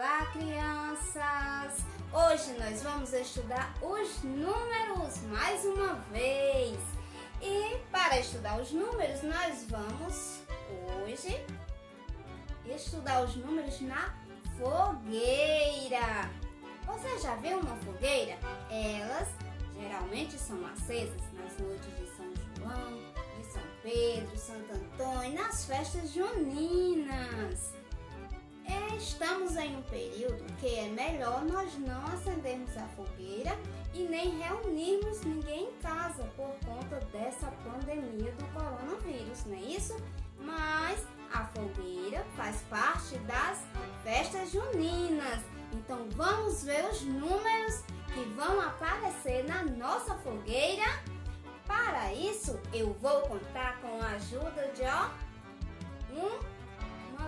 Olá, crianças! Hoje nós vamos estudar os números mais uma vez. E para estudar os números, nós vamos hoje estudar os números na fogueira. Você já viu uma fogueira? Elas geralmente são acesas nas noites de São João, de São Pedro, Santo Antônio, nas festas juninas. Estamos em um período que é melhor nós não acendermos a fogueira e nem reunirmos ninguém em casa por conta dessa pandemia do coronavírus, não é isso? Mas a fogueira faz parte das festas juninas. Então vamos ver os números que vão aparecer na nossa fogueira. Para isso eu vou contar com a ajuda de uma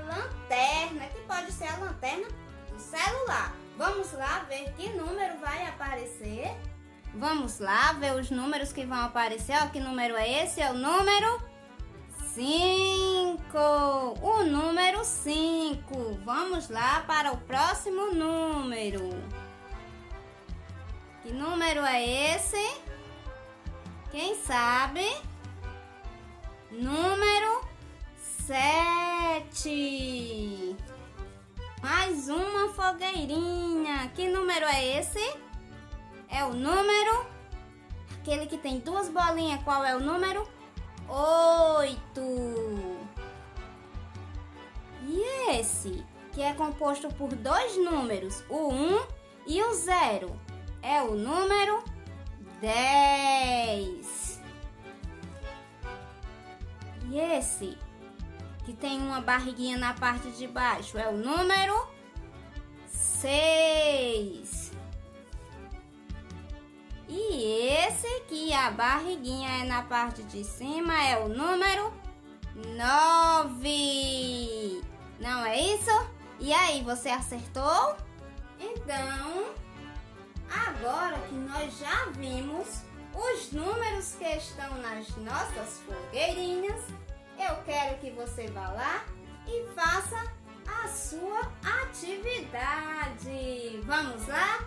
lanterna, que pode ser a lanterna do celular. Vamos lá ver que número vai aparecer. Vamos lá ver os números que vão aparecer. Ó, que número é esse? É o número 5. O número 5. Vamos lá para o próximo número. Que número é esse? Quem sabe? Número 7. Mais uma fogueirinha. Que número é esse? É o número... aquele que tem duas bolinhas. Qual é o número? 8. E esse, que é composto por dois números, o 1 e o 0, é o número 10. E esse, que tem uma barriguinha na parte de baixo, é o número 6. E esse, que a barriguinha é na parte de cima, é o número 9. Não é isso? E aí, você acertou? Então, agora que nós já vimos os números que estão nas nossas fogueirinhas, eu quero que você vá lá e faça a sua atividade. Vamos lá?